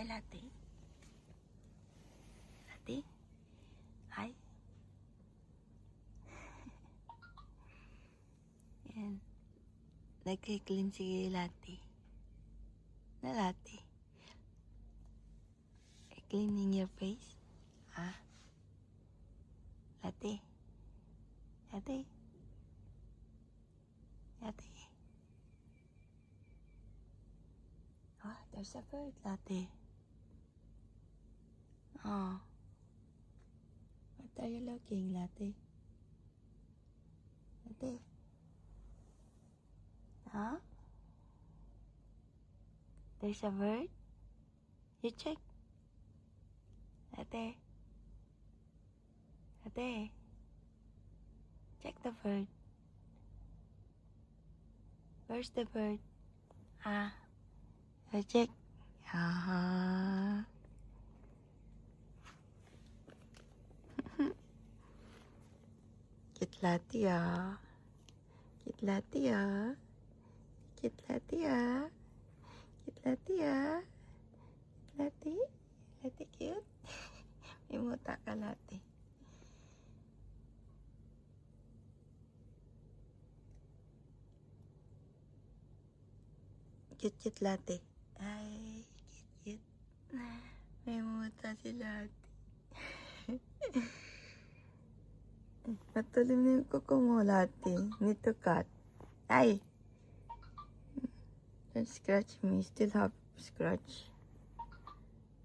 latte? Latte? Hi. Yan. Nagkiklin si latte. Na latte. Cleaning your face? Ah? Latte? Latte? Latte? Oh, there's a bird, Latte. Oh. What are you looking, Latte? Latte? Huh? There's a bird? You check. Latte? Latte? Check the bird. Where's the bird? Ah. You check. Ah. Cute Latte ah. Cute Latte ah. Cute Latte ah. Cute Latte ah. Latte? Latte cute? May muta ka, Latte. Cute Latte. Ay, cute. May muta si Latte. Matulim na yung kuko mo, Latte. Need to cut. Ay! Don't scratch me. Still have scratch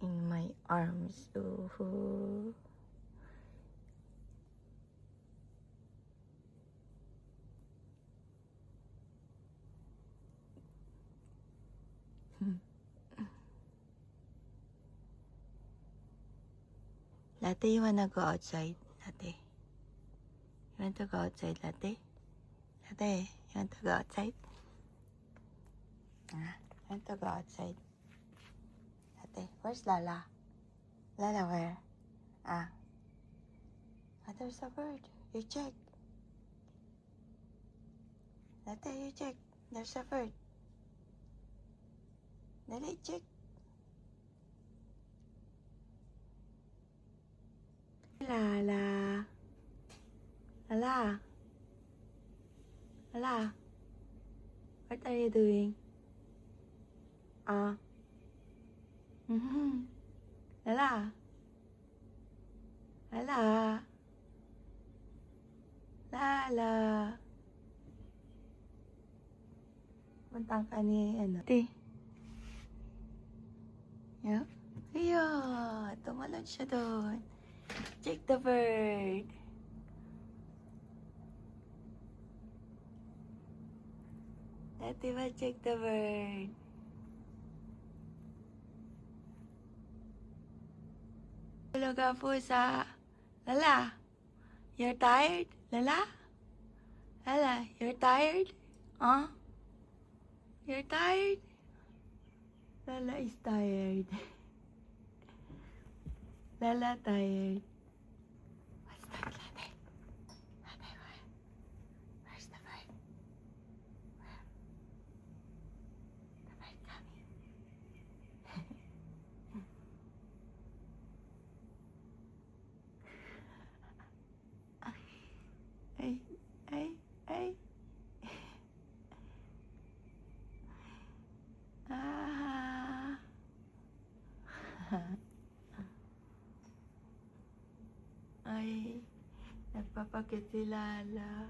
in my arms. Ooh. Latte, you wanna go outside? Latte. You want to go outside, Latte? Latte, you want to go outside? Ah, you want to go outside? Latte, where's Lala? Lala, where? Ah. Ah, there's a bird. You check. Latte, you check. There's a bird. Dali, check. Lala. Lala. Lala. What are you doing? Ah. Lala. Lala. Lala. Puntang ka ni, Ti. Yeah? Ayan. Tumalon siya doon. Check the bird. Dati ba check the bird? Tulog ka pusa. Lala, you're tired? Lala? Lala, you're tired? Huh? You're tired? Lala is tired. Lala tired. What's that, Latte? Latte, where? Where's the bird? Where? The bird coming. Ay, ay, ay. Ah. Ay, nagpapakit si Lala.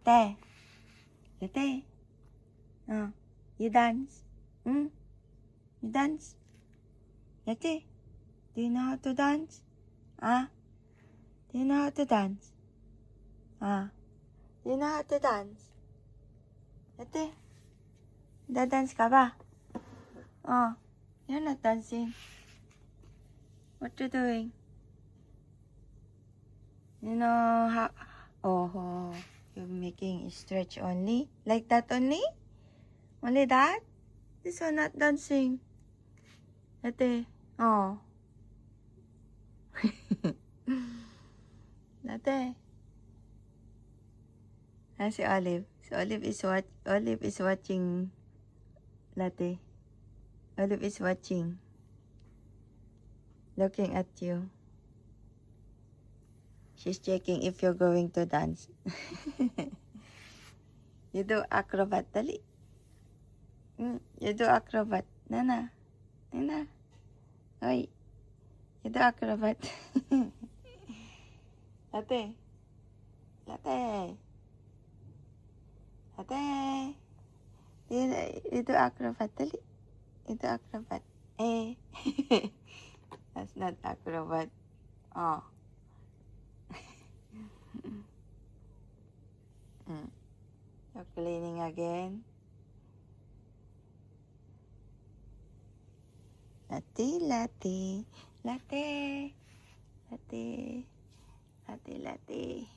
Te, Te, you dance? You dance? Te, do you know how to dance? Do you know how to dance? Do you know how to dance? Te, dance ka ba? You're not dancing. What you doing? You know how? Oh, you're making a stretch only? Like that only? Only that? This one not dancing. Latte. Oh. Latte. Si Olive. Si Olive is watching Latte. Olive is watching. Looking at you. She's checking if you're going to dance. You do acrobat, dali. You do acrobat. Nana. Nana. Oy. You do acrobat. Latte. Latte. Latte. You do acrobat, dali. You do acrobat. Eh. That's not acrobat. Oh. You're cleaning again. Latte, latte, latte, latte, latte, latte.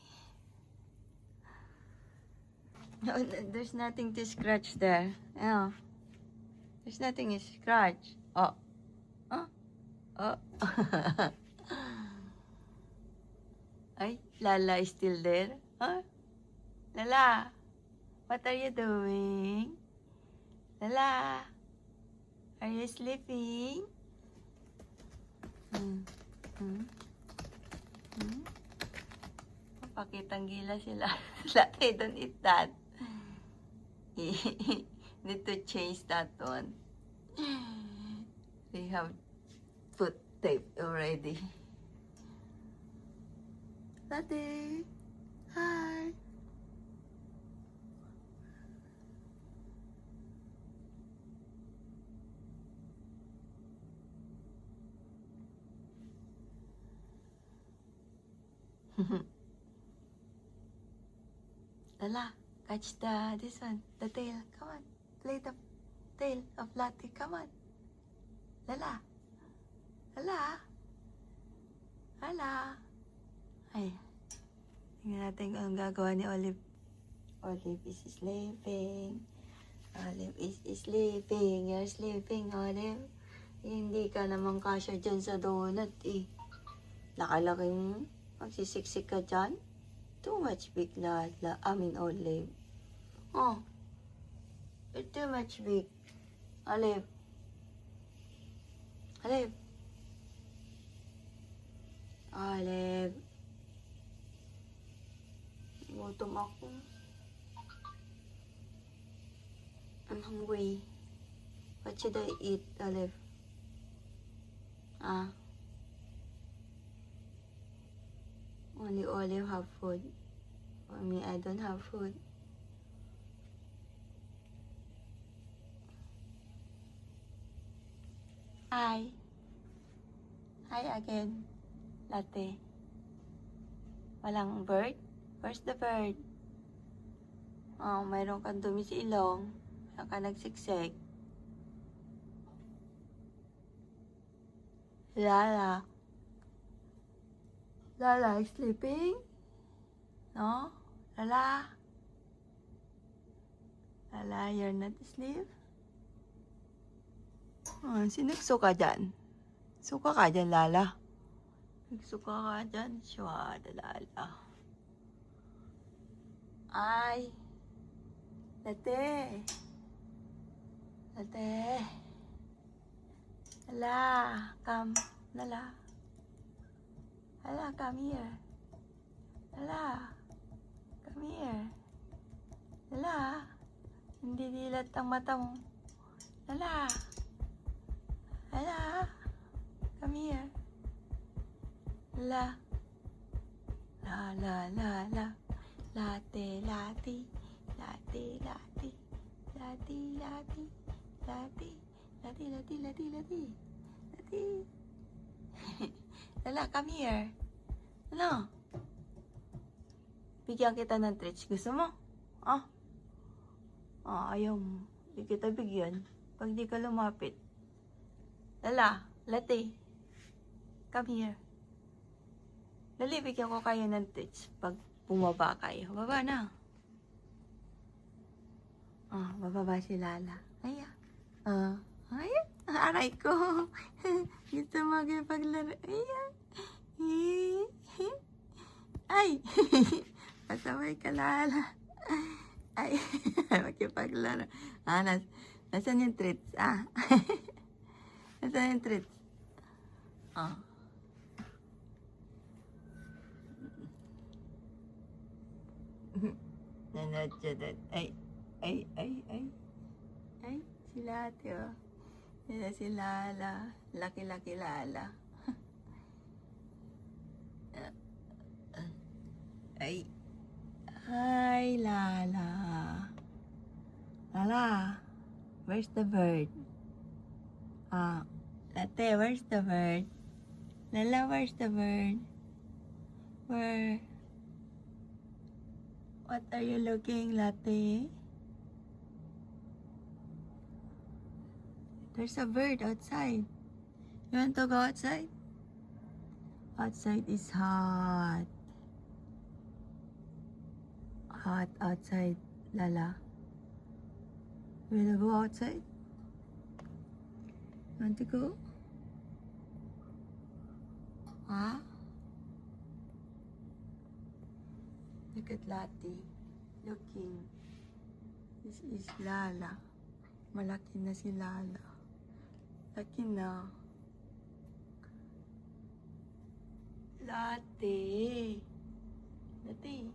No, there's nothing to scratch there. Oh. There's nothing to scratch. Oh. Oh. Oh. Ay, Lala is still there. Huh? Lala, what are you doing? Lala, are you sleeping? Pakitang gila sila. Latte, don't eat that. Need to change that one. We have put tape already. Latte, hi. Lala, catch this one, the tail. Come on, play the tail of Latte. Come on, Lala, Lala, Lala. Ay, tingnan natin kung anong gagawa ni Olive. Olive is sleeping. Olive is sleeping. You're sleeping, Olive. Hindi ka naman kasya dyan sa donut eh. Laki-laki mo. Magsisiksik ka dyan. Too much big, Lala. Olive. Oh. You're too much big. Olive. Olive. Olive. Gutom ako. I'm hungry. What should I eat, Olive? Only Olive have food. For me, I don't have food. Hi. Hi again. Latte. Walang bird? Where's the bird? Oh, mayroon kang dumi sa ilong. Mayroon ka nagsiksik. Lala. Lala is sleeping? No? Lala? Lala, you're not asleep? Oh, sinugso ka dyan. Suka ka dyan, Lala. Nagsuka ka dyan. Sywada, Lala. Ay. Latte. Latte. Lala. Come. Lala. Lala, come here. Lala. Come here. Lala. Hindi dilat ang mata mo. Lala. Lala. Come here. La. La, la, la, la. Latte, latte. Latte, latte. Latte, latte. Latte. Latte, latte, latte, latte. Latte. Lala, come here. Ano? Bigyan kita ng treats. Gusto mo? Ayaw mo. Hindi kita bigyan. Pag di ka lumapit. Lala, Latte. Come here. Lali, bigyan ko kayo ng treats pag bumaba kayo. Baba na. Bababa si Lala. Ayan. Ayan. Aray ko. Gusto magpaglaro. Ayan. Ay. Pasaway ka, Lala. Ay, makipaglaro. Nasaan yung treats? Nasaan yung treats? Ah. Nanood siya doon. Ay. Ay, sila ate, oh. Sila si Lala. Laki-laki Lala. Ay. Hi, Lala. Lala, where's the bird? Latte, where's the bird? Lala, where's the bird? Where? What are you looking, Latte? There's a bird outside. You want to go outside? Outside is hot. Hot outside, Lala. You wanna go outside? Want to go? Huh? Look at Lati. Looking. This is Lala. Malaki na si Lala. Laki na. Lati. Lati.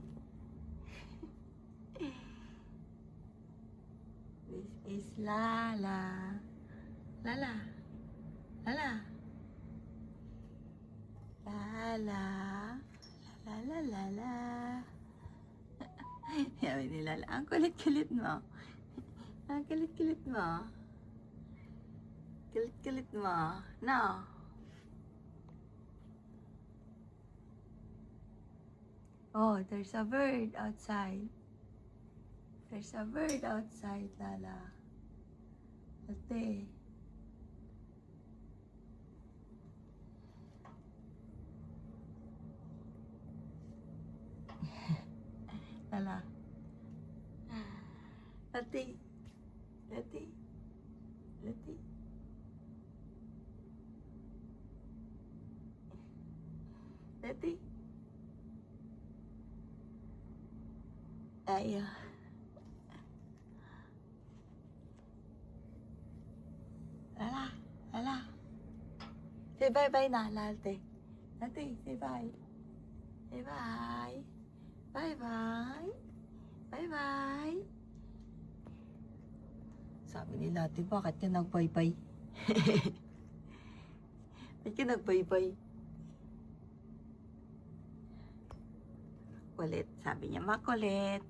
This is Lala. Lala. Lala. Lala. Lala, lala. Sabi ni Lala, ang kulit-kulit mo. Ang kulit-kulit mo. Kulit-kulit mo. No. Oh, there's a bird outside. There's a bird outside, Lala. Ate. Lala. Ate. Ate. Ate. Ate. Ayaw. Lala. Lala. Say bye-bye na, Late. Ate, say bye. Say bye. Bye-bye. Bye-bye. Sabi ni Lati, bakit ka nag-bye-bye? Bakit ka nag-bye-bye? Kulit. Sabi niya, makulit.